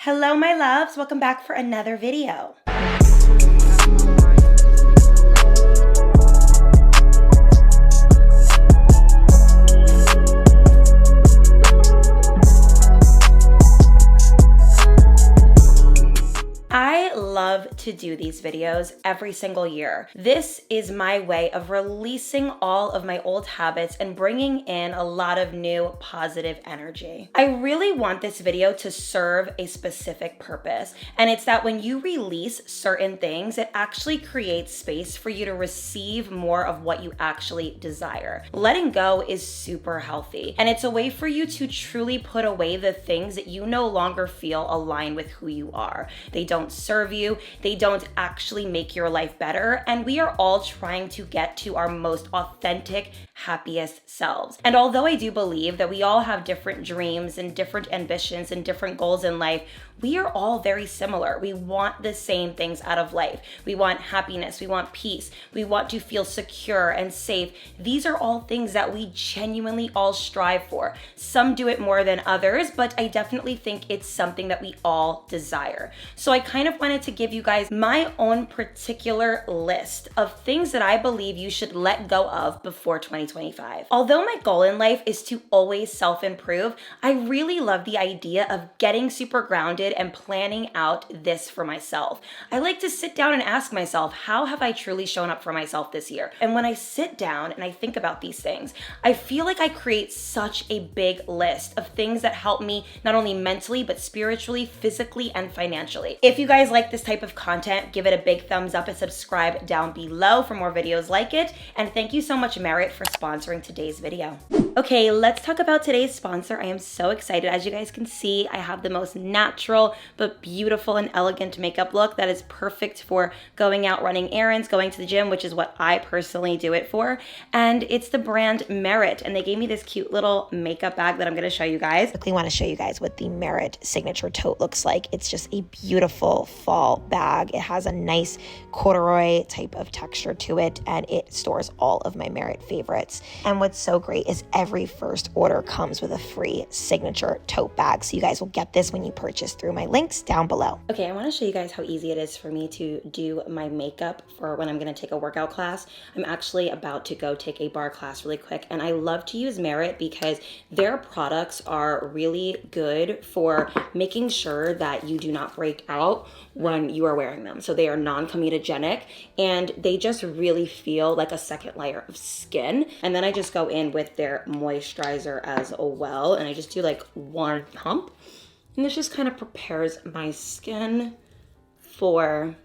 Hello, my loves. Welcome back for another video. I love to do these videos every single year. This is my way of releasing all of my old habits and bringing in a lot of new positive energy. I really want this video to serve a specific purpose, and it's that when you release certain things, it actually creates space for you to receive more of what you actually desire. Letting go is super healthy, and it's a way for you to truly put away the things that you no longer feel align with who you are. They don't serve you, they don't actually make your life better, and we are all trying to get to our most authentic, happiest selves. And although I do believe that we all have different dreams and different ambitions and different goals in life, we are all very similar. We want the same things out of life. We want happiness, we want peace, we want to feel secure and safe. These are all things that we genuinely all strive for. Some do it more than others, but I definitely think it's something that we all desire. So I kind of wanted to give you guys my own particular list of things that I believe you should let go of before 2025. Although my goal in life is to always self-improve, I really love the idea of getting super grounded and planning out this for myself. I like to sit down and ask myself, how have I truly shown up for myself this year? And when I sit down and I think about these things, I feel like I create such a big list of things that help me not only mentally, but spiritually, physically, and financially. If you guys like this type of content, give it a big thumbs up and subscribe down below for more videos like it. And thank you so much, Merit, for sponsoring today's video. Okay, let's talk about today's sponsor. I am so excited. As you guys can see, I have the most natural but beautiful and elegant makeup look that is perfect for going out running errands, going to the gym, which is what I personally do it for. And it's the brand Merit, and they gave me this cute little makeup bag that I'm going to show you guys. I quickly want to show you guys what the Merit signature tote looks like. It's just a beautiful fall bag. It has a nice corduroy type of texture to it, and it stores all of my Merit favorites. And what's so great is every first order comes with a free signature tote bag. So you guys will get this when you purchase through my links down below. Okay, I want to show you guys how easy it is for me to do my makeup for when I'm going to take a workout class. I'm actually about to go take a bar class really quick, and I love to use Merit because their products are really good for making sure that you do not break out when you are wearing them. So they are non-comedogenic, and they just really feel like a second layer of skin. And then I just go in with their moisturizer as well, and I just do like one pump. And this just kind of prepares my skin for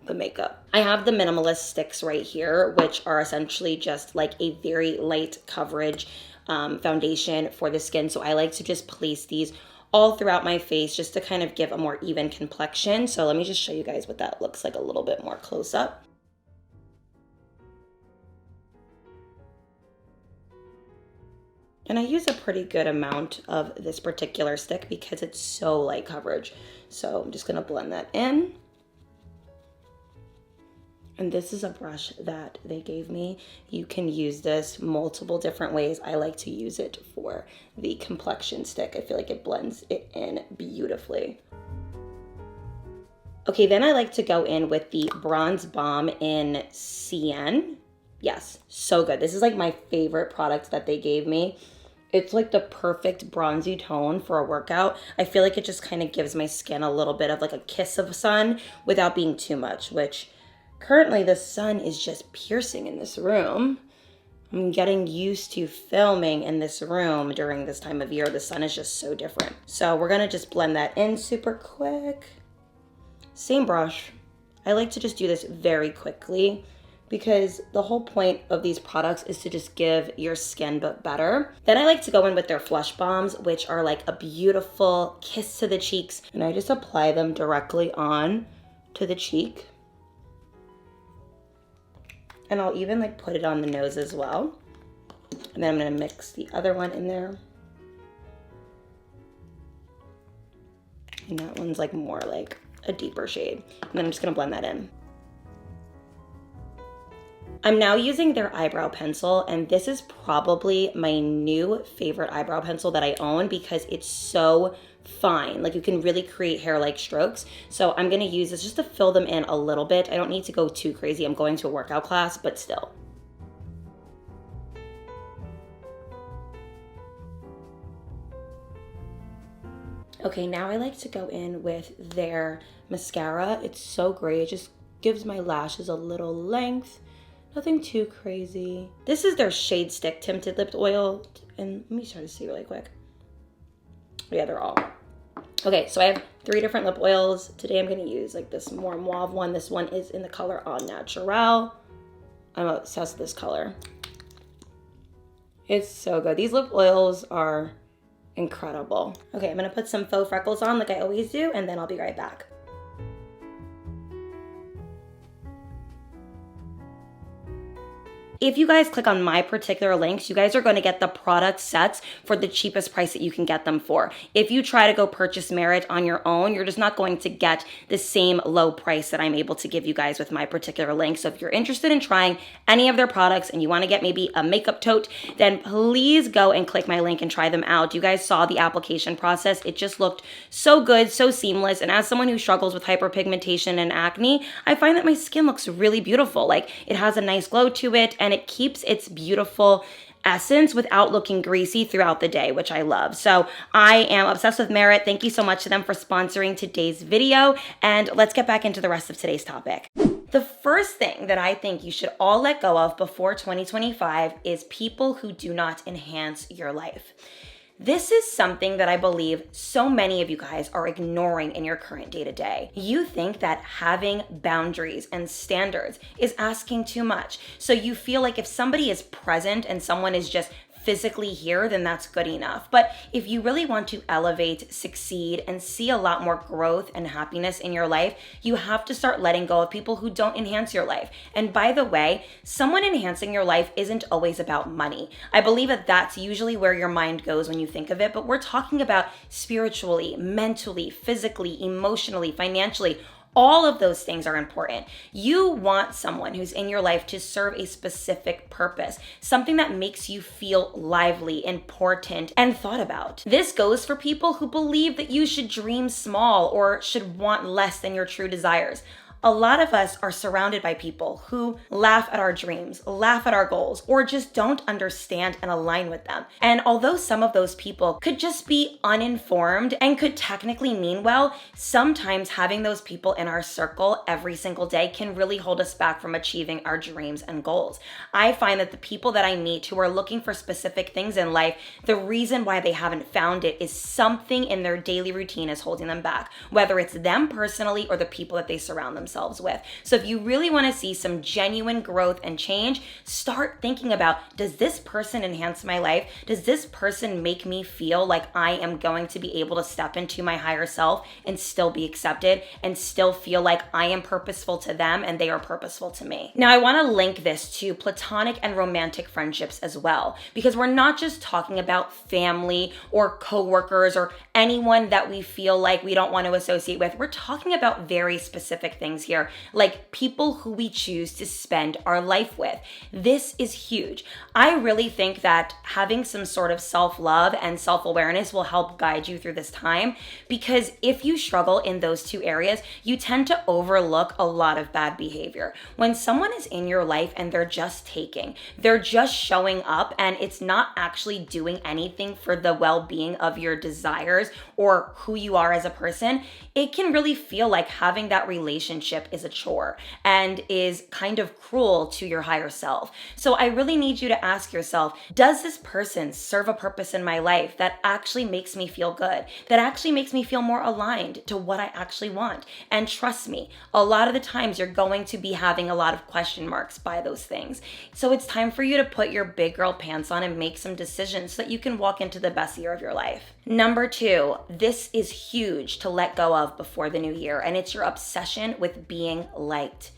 the makeup. I have the minimalist sticks right here, which are essentially just like a very light coverage foundation for the skin. So I like to just place these all throughout my face just to kind of give a more even complexion. So let me just show you guys what that looks like a little bit more close up. And I use a pretty good amount of this particular stick because it's so light coverage. So I'm just gonna blend that in. And this is a brush that they gave me. You can use this multiple different ways. I like to use it for the complexion stick. I feel like it blends it in beautifully. Okay, then I like to go in with the Bronze Balm in CN. Yes, so good. This is like my favorite product that they gave me. It's like the perfect bronzy tone for a workout. I feel like it just kind of gives my skin a little bit of like a kiss of sun without being too much, which currently the sun is just piercing in this room. I'm getting used to filming in this room during this time of year. The sun is just so different. So we're gonna just blend that in super quick. Same brush. I like to just do this very quickly because the whole point of these products is to just give your skin but better. Then I like to go in with their Flush Bombs, which are like a beautiful kiss to the cheeks. And I just apply them directly on to the cheek. And I'll even like put it on the nose as well. And then I'm gonna mix the other one in there. And that one's like more like a deeper shade. And then I'm just gonna blend that in. I'm now using their eyebrow pencil, and this is probably my new favorite eyebrow pencil that I own because it's so fine. Like you can really create hair-like strokes. So I'm gonna use this just to fill them in a little bit. I don't need to go too crazy. I'm going to a workout class, but still. Okay, now I like to go in with their mascara. It's so great. It just gives my lashes a little length. Nothing too crazy. This is their Shade Stick Tinted Lip Oil. And let me try to see really quick. Yeah, they're all. Okay, so I have 3 different lip oils. Today I'm gonna use like this more mauve one. This one is in the color Au Naturel. I'm obsessed with this color. It's so good. These lip oils are incredible. Okay, I'm gonna put some faux freckles on like I always do, and then I'll be right back. If you guys click on my particular links, you guys are going to get the product sets for the cheapest price that you can get them for. If you try to go purchase Merit on your own, you're just not going to get the same low price that I'm able to give you guys with my particular link. So if you're interested in trying any of their products and you want to get maybe a makeup tote, then please go and click my link and try them out. You guys saw the application process. It just looked so good, so seamless. And as someone who struggles with hyperpigmentation and acne, I find that my skin looks really beautiful. Like it has a nice glow to it, and it keeps its beautiful essence without looking greasy throughout the day, which I love. So I am obsessed with Merit. Thank you so much to them for sponsoring today's video. And let's get back into the rest of today's topic. The first thing that I think you should all let go of before 2025 is people who do not enhance your life. This is something that I believe so many of you guys are ignoring in your current day-to-day. You think that having boundaries and standards is asking too much. So you feel like if somebody is present and someone is just physically here, then that's good enough. But if you really want to elevate, succeed, and see a lot more growth and happiness in your life, you have to start letting go of people who don't enhance your life. And by the way, someone enhancing your life isn't always about money. I believe that that's usually where your mind goes when you think of it, but we're talking about spiritually, mentally, physically, emotionally, financially. All of those things are important. You want someone who's in your life to serve a specific purpose, something that makes you feel lively, important, and thought about. This goes for people who believe that you should dream small or should want less than your true desires. A lot of us are surrounded by people who laugh at our dreams, laugh at our goals, or just don't understand and align with them. And although some of those people could just be uninformed and could technically mean well, sometimes having those people in our circle every single day can really hold us back from achieving our dreams and goals. I find that the people that I meet who are looking for specific things in life, the reason why they haven't found it is something in their daily routine is holding them back, whether it's them personally or the people that they surround themselves with. So if you really want to see some genuine growth and change, start thinking about, does this person enhance my life? Does this person make me feel like I am going to be able to step into my higher self and still be accepted and still feel like I am purposeful to them and they are purposeful to me? Now I want to link this to platonic and romantic friendships as well, because we're not just talking about family or coworkers or anyone that we feel like we don't want to associate with. We're talking about very specific things here, like people who we choose to spend our life with. This is huge. I really think that having some sort of self-love and self-awareness will help guide you through this time, because if you struggle in those two areas, you tend to overlook a lot of bad behavior. When someone is in your life and they're just taking, they're just showing up, and it's not actually doing anything for the well-being of your desires or who you are as a person, it can really feel like having that relationship is a chore and is kind of cruel to your higher self. So I really need you to ask yourself, does this person serve a purpose in my life that actually makes me feel good, that actually makes me feel more aligned to what I actually want? And trust me, a lot of the times you're going to be having a lot of question marks by those things. So it's time for you to put your big girl pants on and make some decisions so that you can walk into the best year of your life. Number 2, this is huge to let go of before the new year, and it's your obsession with being liked.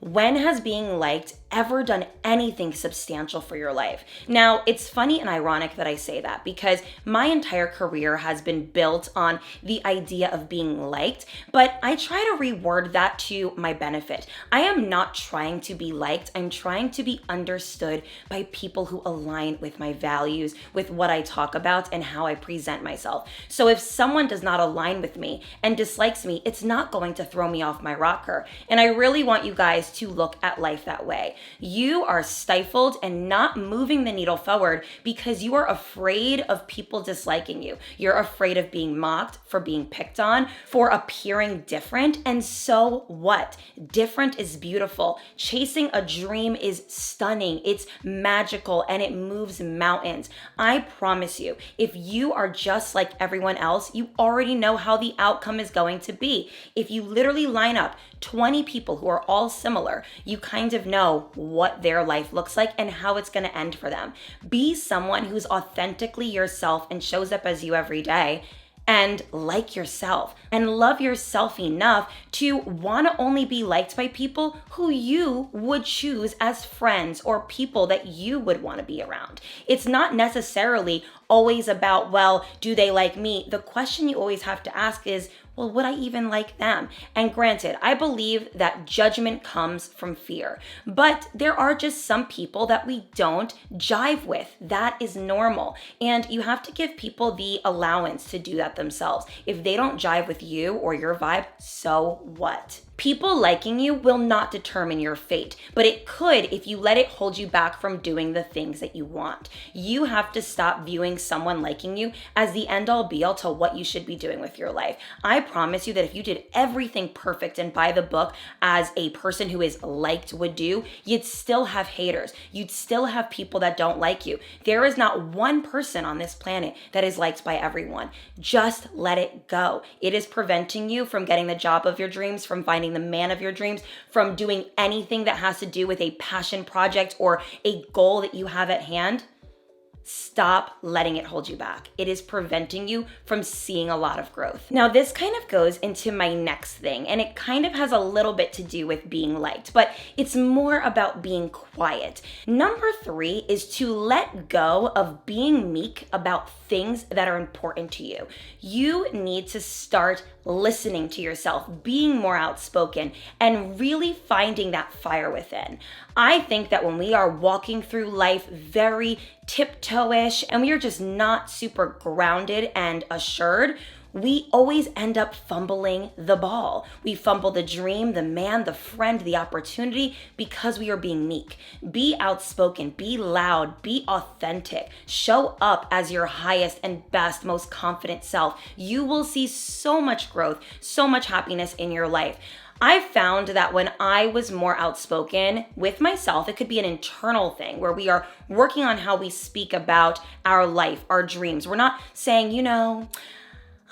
When has being liked ever done anything substantial for your life? Now, it's funny and ironic that I say that because my entire career has been built on the idea of being liked, but I try to reword that to my benefit. I am not trying to be liked. I'm trying to be understood by people who align with my values, with what I talk about, and how I present myself. So if someone does not align with me and dislikes me, it's not going to throw me off my rocker. And I really want you guys to look at life that way. You are stifled and not moving the needle forward because you are afraid of people disliking you. You're afraid of being mocked, for being picked on, for appearing different. And so what? Different is beautiful. Chasing a dream is stunning. It's magical and it moves mountains. I promise you, if you are just like everyone else, you already know how the outcome is going to be. If you literally line up 20 people who are all similar, you kind of know what their life looks like and how it's going to end for them. Be someone who's authentically yourself and shows up as you every day, and like yourself and love yourself enough to want to only be liked by people who you would choose as friends or people that you would want to be around. It's not necessarily always about, well, do they like me? The question you always have to ask is, well, would I even like them? And granted, I believe that judgment comes from fear, but there are just some people that we don't jive with. That is normal. And you have to give people the allowance to do that themselves. If they don't jive with you or your vibe, so what? People liking you will not determine your fate, but it could if you let it hold you back from doing the things that you want. You have to stop viewing someone liking you as the end all be all to what you should be doing with your life. I promise you that if you did everything perfect and by the book as a person who is liked would do, you'd still have haters. You'd still have people that don't like you. There is not one person on this planet that is liked by everyone. Just let it go. It is preventing you from getting the job of your dreams, from finding the man of your dreams, from doing anything that has to do with a passion project or a goal that you have at hand. Stop letting it hold you back. It is preventing you from seeing a lot of growth. Now, this kind of goes into my next thing, and it kind of has a little bit to do with being liked, but it's more about being quiet. Number 3 is to let go of being meek about things that are important to you. You need to start listening to yourself, being more outspoken, and really finding that fire within. I think that when we are walking through life very tiptoe-ish and we are just not super grounded and assured, we always end up fumbling the ball. We fumble the dream, the man, the friend, the opportunity because we are being meek. Be outspoken, be loud, be authentic. Show up as your highest and best, most confident self. You will see so much growth, so much happiness in your life. I found that when I was more outspoken with myself, it could be an internal thing where we are working on how we speak about our life, our dreams. We're not saying,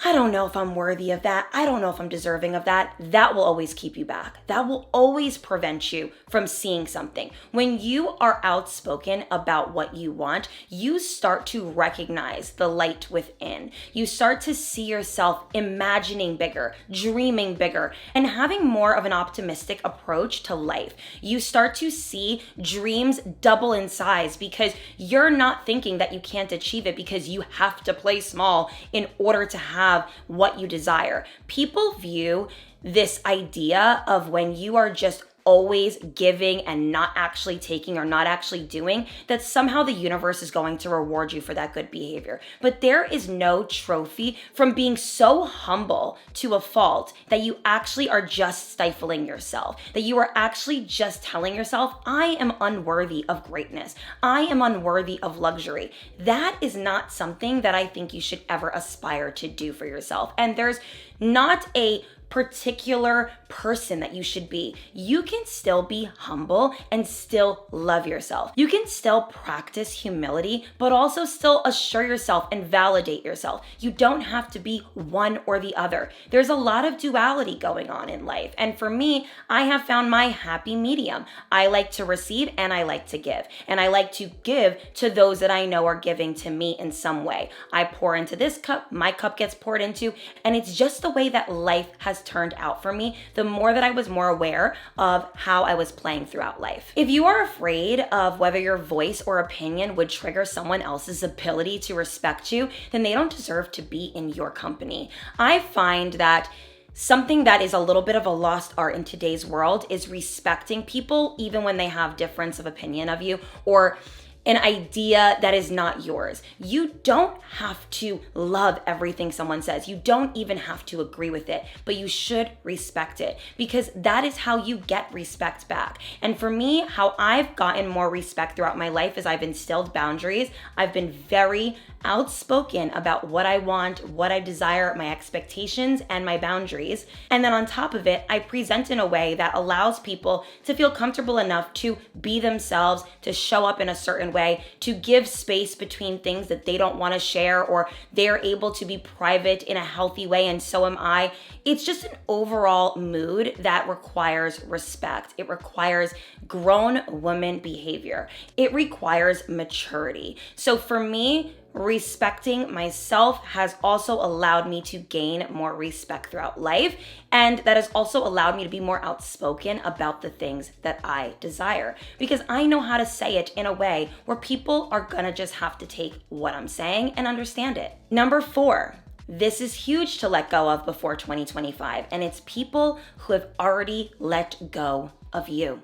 I don't know if I'm worthy of that. I don't know if I'm deserving of that. That will always keep you back. That will always prevent you from seeing something. When you are outspoken about what you want, you start to recognize the light within. You start to see yourself imagining bigger, dreaming bigger, and having more of an optimistic approach to life. You start to see dreams double in size because you're not thinking that you can't achieve it because you have to play small in order to have what you desire. People view this idea of when you are just always giving and not actually taking or not actually doing, that somehow the universe is going to reward you for that good behavior. But there is no trophy from being so humble to a fault that you actually are just stifling yourself, that you are actually just telling yourself, I am unworthy of greatness. I am unworthy of luxury. That is not something that I think you should ever aspire to do for yourself. And there's not a particular person that you should be. You can still be humble and still love yourself. You can still practice humility, but also still assure yourself and validate yourself. You don't have to be one or the other. There's a lot of duality going on in life. And for me, I have found my happy medium. I like to receive and I like to give. And I like to give to those that I know are giving to me in some way. I pour into this cup, my cup gets poured into, and it's just the way that life has turned out for me, the more that I was more aware of how I was playing throughout life. If you are afraid of whether your voice or opinion would trigger someone else's ability to respect you, then they don't deserve to be in your company. I find that something that is a little bit of a lost art in today's world is respecting people even when they have difference of opinion of you or an idea that is not yours. You don't have to love everything someone says. You don't even have to agree with it, but you should respect it because that is how you get respect back. And for me, how I've gotten more respect throughout my life is I've instilled boundaries. I've been very outspoken about what I want, what I desire, my expectations, and my boundaries. And then on top of it, I present in a way that allows people to feel comfortable enough to be themselves, to show up in a certain way, to give space between things that they don't want to share, or they're able to be private in a healthy way, and so am I. It's just an overall mood that requires respect. It requires grown woman behavior. It requires maturity. So for me, respecting myself has also allowed me to gain more respect throughout life, and that has also allowed me to be more outspoken about the things that I desire because I know how to say it in a way where people are gonna just have to take what I'm saying and understand it. Number 4, this is huge to let go of before 2025, and it's people who have already let go of you.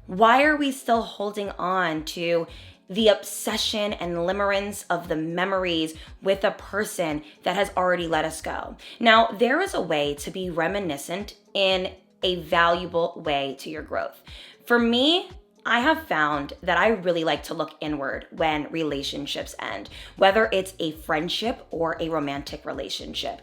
Why are we still holding on to the obsession and limerence of the memories with a person that has already let us go? Now, there is a way to be reminiscent in a valuable way to your growth. For me, I have found that I really like to look inward when relationships end, whether it's a friendship or a romantic relationship.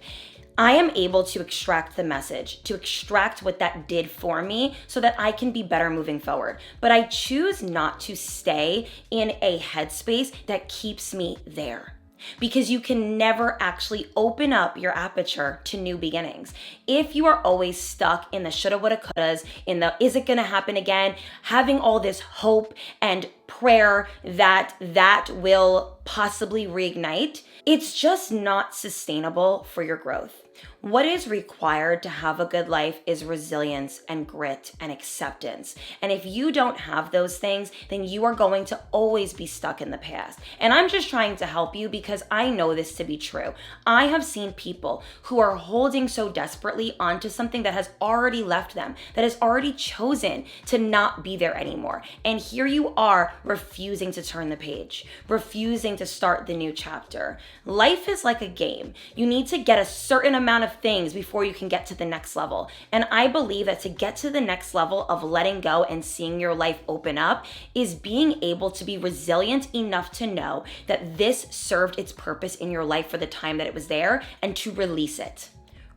I am able to extract the message, to extract what that did for me so that I can be better moving forward. But I choose not to stay in a headspace that keeps me there, because you can never actually open up your aperture to new beginnings. If you are always stuck in the shoulda, woulda, couldas, in the is it gonna happen again, having all this hope and prayer that will possibly reignite, it's just not sustainable for your growth. What is required to have a good life is resilience and grit and acceptance. And if you don't have those things, then you are going to always be stuck in the past. And I'm just trying to help you because I know this to be true. I have seen people who are holding so desperately onto something that has already left them, that has already chosen to not be there anymore. And here you are refusing to turn the page, refusing to start the new chapter. Life is like a game. You need to get a certain amount of things before you can get to the next level. And I believe that to get to the next level of letting go and seeing your life open up is being able to be resilient enough to know that this served its purpose in your life for the time that it was there, and to release it.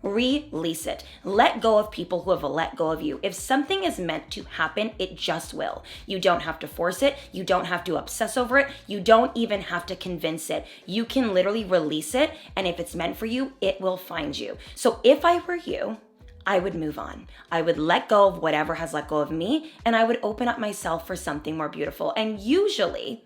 Release it. Let go of people who have let go of you. If something is meant to happen, it just will. You don't have to force it. You don't have to obsess over it. You don't even have to convince it. You can literally release it, and if it's meant for you, it will find you. So if I were you, I would move on. I would let go of whatever has let go of me, and I would open up myself for something more beautiful. And usually,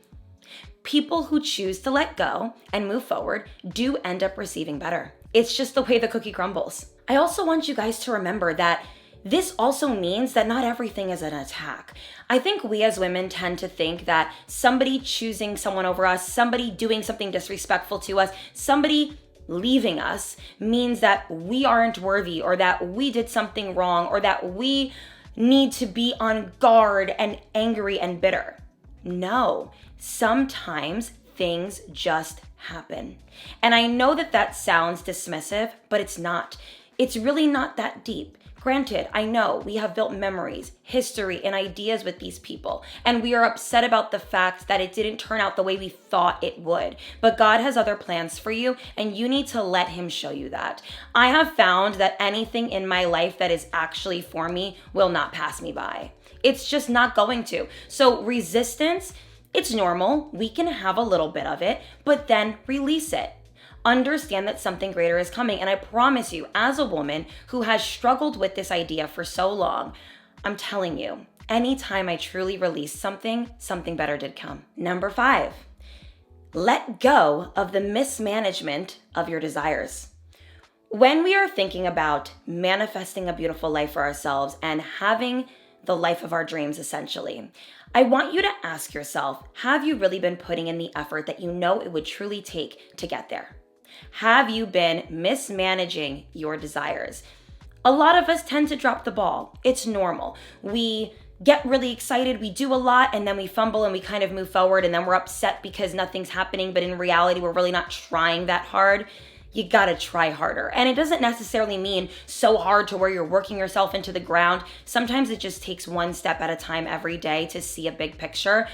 people who choose to let go and move forward do end up receiving better. It's just the way the cookie crumbles. I also want you guys to remember that this also means that not everything is an attack. I think we as women tend to think that somebody choosing someone over us, somebody doing something disrespectful to us, somebody leaving us means that we aren't worthy, or that we did something wrong, or that we need to be on guard and angry and bitter. No, sometimes things just happen. And I know that that sounds dismissive, but it's not. It's really not that deep. Granted, I know we have built memories, history, and ideas with these people, and we are upset about the fact that it didn't turn out the way we thought it would. But God has other plans for you, and you need to let Him show you that. I have found that anything in my life that is actually for me will not pass me by. It's just not going to. So resistance, it's normal. We can have a little bit of it, but then release it. Understand that something greater is coming. And I promise you, as a woman who has struggled with this idea for so long, I'm telling you, anytime I truly released something, something better did come. Number 5, let go of the mismanagement of your desires. When we are thinking about manifesting a beautiful life for ourselves and having the life of our dreams, essentially, I want you to ask yourself, have you really been putting in the effort that you know it would truly take to get there? Have you been mismanaging your desires? A lot of us tend to drop the ball. It's normal. We get really excited, we do a lot, and then we fumble and we kind of move forward, and then we're upset because nothing's happening, but in reality, we're really not trying that hard. You gotta try harder. And it doesn't necessarily mean so hard to where you're working yourself into the ground. Sometimes it just takes one step at a time every day to see a big picture.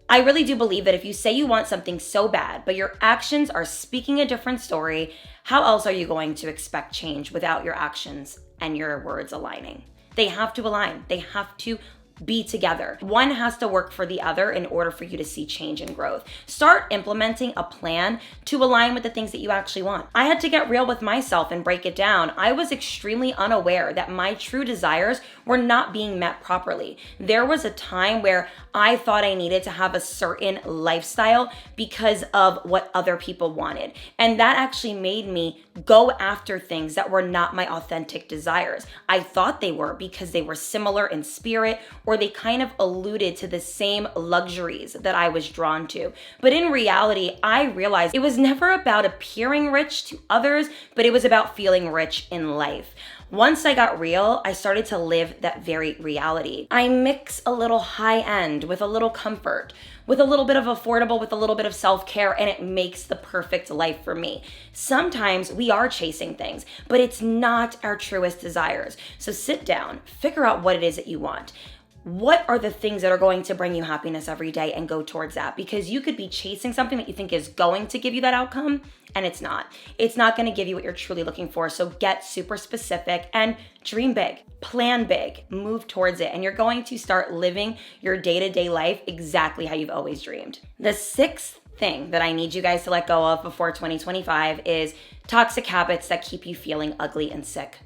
I really do believe that if you say you want something so bad, but your actions are speaking a different story, how else are you going to expect change without your actions and your words aligning? They have to align. They have to be together. One has to work for the other in order for you to see change and growth. Start implementing a plan to align with the things that you actually want. I had to get real with myself and break it down. I was extremely unaware that my true desires were not being met properly. There was a time where I thought I needed to have a certain lifestyle because of what other people wanted. And that actually made me go after things that were not my authentic desires. I thought they were because they were similar in spirit, or they kind of alluded to the same luxuries that I was drawn to. But in reality, I realized it was never about appearing rich to others, but it was about feeling rich in life. Once I got real, I started to live that very reality. I mix a little high end with a little comfort, with a little bit of affordable, with a little bit of self-care, and it makes the perfect life for me. Sometimes we are chasing things, but it's not our truest desires. So sit down, figure out what it is that you want. What are the things that are going to bring you happiness every day, and go towards that? Because you could be chasing something that you think is going to give you that outcome, and it's not. It's not going to give you what you're truly looking for. So get super specific and dream big, plan big, move towards it, and you're going to start living your day-to-day life exactly how you've always dreamed. The sixth thing that I need you guys to let go of before 2025 is toxic habits that keep you feeling ugly and sick.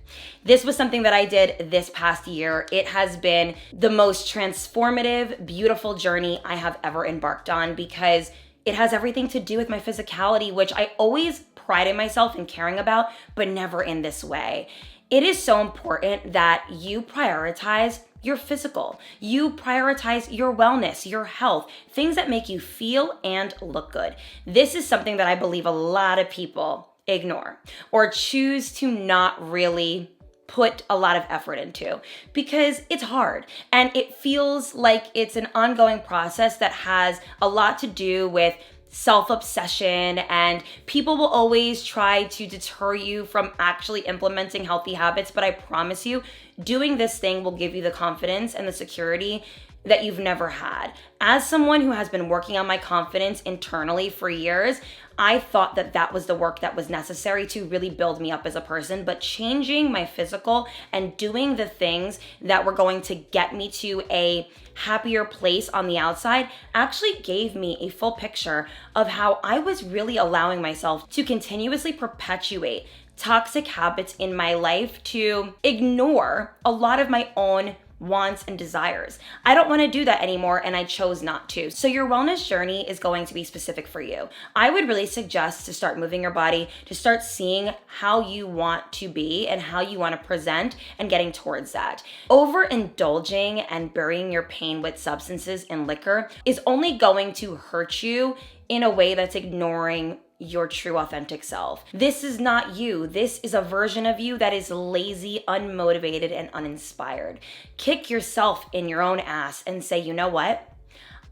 This was something that I did this past year. It has been the most transformative, beautiful journey I have ever embarked on, because it has everything to do with my physicality, which I always prided myself in caring about, but never in this way. It is so important that you prioritize your physical. You prioritize your wellness, your health, things that make you feel and look good. This is something that I believe a lot of people ignore or choose to not really put a lot of effort into, because it's hard and it feels like it's an ongoing process that has a lot to do with self-obsession, and people will always try to deter you from actually implementing healthy habits. But I promise you, doing this thing will give you the confidence and the security that you've never had. As someone who has been working on my confidence internally for years, I thought that that was the work that was necessary to really build me up as a person. But changing my physical and doing the things that were going to get me to a happier place on the outside actually gave me a full picture of how I was really allowing myself to continuously perpetuate toxic habits in my life, to ignore a lot of my own wants and desires. I don't want to do that anymore, and I chose not to. So your wellness journey is going to be specific for you. I would really suggest to start moving your body, to start seeing how you want to be and how you want to present, and getting towards that. Overindulging and burying your pain with substances and liquor is only going to hurt you in a way that's ignoring your true authentic self. This is not you. This is a version of you that is lazy, unmotivated, and uninspired. Kick yourself in your own ass and say, you know what?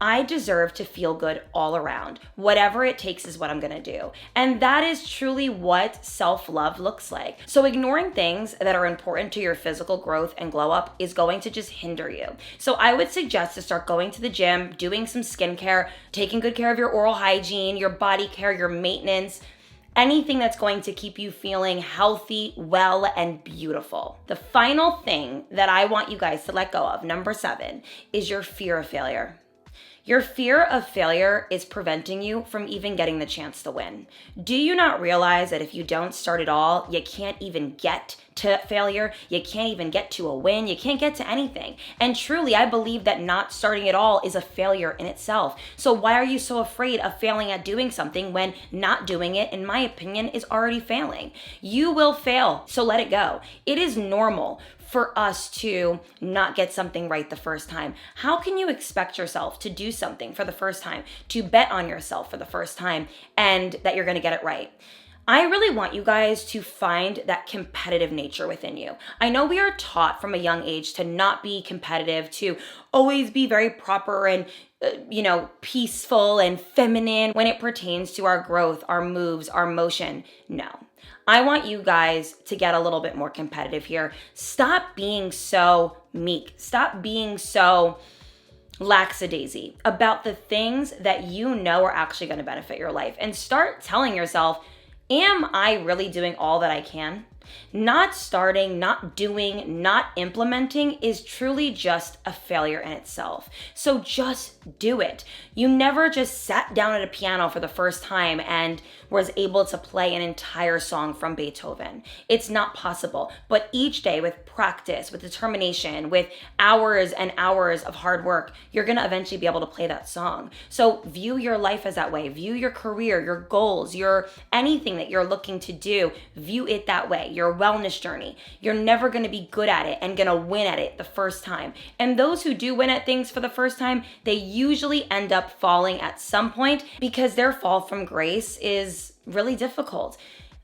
I deserve to feel good all around. Whatever it takes is what I'm gonna do. And that is truly what self-love looks like. So ignoring things that are important to your physical growth and glow up is going to just hinder you. So I would suggest to start going to the gym, doing some skincare, taking good care of your oral hygiene, your body care, your maintenance, anything that's going to keep you feeling healthy, well, and beautiful. The final thing that I want you guys to let go of, number 7, is your fear of failure. Your fear of failure is preventing you from even getting the chance to win. Do you not realize that if you don't start at all, you can't even get to failure, you can't even get to a win, you can't get to anything? And truly, I believe that not starting at all is a failure in itself. So why are you so afraid of failing at doing something when not doing it, in my opinion, is already failing? You will fail, so let it go. It is normal for us to not get something right the first time. How can you expect yourself to do something for the first time, to bet on yourself for the first time, and that you're gonna get it right? I really want you guys to find that competitive nature within you. I know we are taught from a young age to not be competitive, to always be very proper and peaceful and feminine when it pertains to our growth, our moves, our motion. No. I want you guys to get a little bit more competitive here. Stop being so meek. Stop being so lackadaisy about the things that you know are actually going to benefit your life, and start telling yourself, am I really doing all that I can? Not starting, not doing, not implementing is truly just a failure in itself. So just do it. You never just sat down at a piano for the first time and was able to play an entire song from Beethoven. It's not possible. But each day, with practice, with determination, with hours and hours of hard work, you're going to eventually be able to play that song. So view your life as that way. View your career, your goals, your anything that you're looking to do. View it that way. Your wellness journey. You're never going to be good at it and going to win at it the first time. And those who do win at things for the first time, they usually end up falling at some point because their fall from grace is really difficult.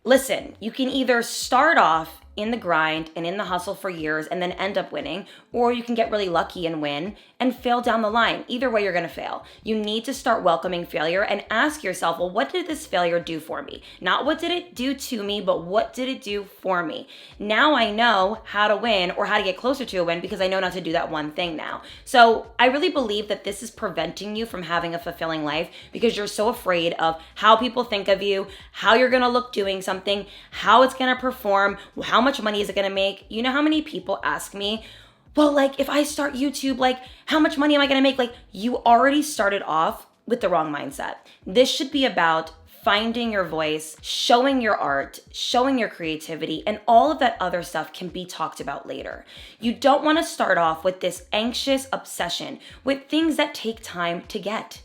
Listen, you can either start off in the grind and in the hustle for years and then end up winning, or you can get really lucky and win and fail down the line. Either way, you're going to fail. You need to start welcoming failure and ask yourself, well, what did this failure do for me? Not what did it do to me, but what did it do for me? Now I know how to win or how to get closer to a win because I know not to do that one thing now. So I really believe that this is preventing you from having a fulfilling life because you're so afraid of how people think of you, how you're going to look doing something, how it's going to perform, how much money is it going to make? You know how many people ask me, well, if I start YouTube, how much money am I going to make? You already started off with the wrong mindset. This should be about finding your voice, showing your art, showing your creativity, and all of that other stuff can be talked about later. You don't want to start off with this anxious obsession with things that take time to get.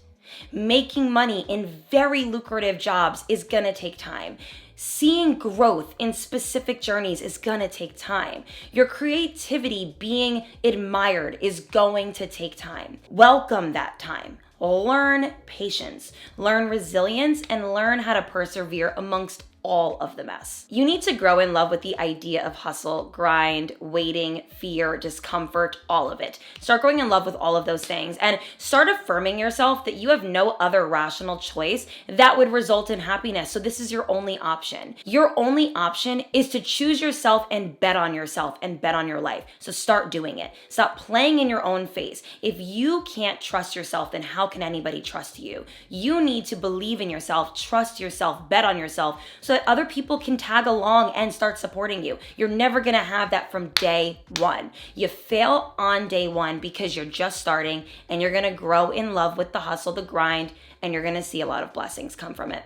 Making money in very lucrative jobs is going to take time. Seeing growth in specific journeys is gonna take time. Your creativity being admired is going to take time. Welcome that time. Learn patience, learn resilience, and learn how to persevere amongst all of the mess. You need to grow in love with the idea of hustle, grind, waiting, fear, discomfort, all of it. Start growing in love with all of those things and start affirming yourself that you have no other rational choice that would result in happiness. So this is your only option. Your only option is to choose yourself and bet on yourself and bet on your life. So start doing it. Stop playing in your own face. If you can't trust yourself, then how can anybody trust you? You need to believe in yourself, trust yourself, bet on yourself, so that other people can tag along and start supporting you. You're never gonna have that from day one. You fail on day one because you're just starting, and you're gonna grow in love with the hustle, the grind, and you're gonna see a lot of blessings come from it.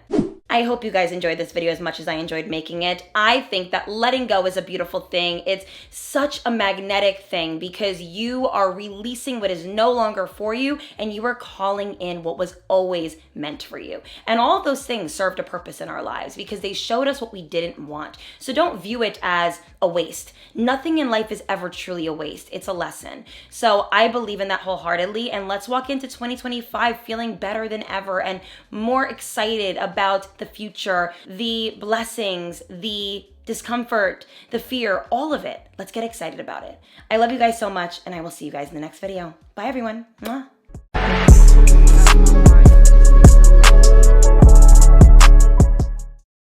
I hope you guys enjoyed this video as much as I enjoyed making it. I think that letting go is a beautiful thing. It's such a magnetic thing because you are releasing what is no longer for you and you are calling in what was always meant for you. And all of those things served a purpose in our lives because they showed us what we didn't want. So don't view it as a waste. Nothing in life is ever truly a waste. It's a lesson. So I believe in that wholeheartedly, and let's walk into 2025 feeling better than ever and more excited about the future, the blessings, the discomfort, the fear, all of it. Let's get excited about it. I love you guys so much, and I will see you guys in the next video. Bye, everyone. Mwah.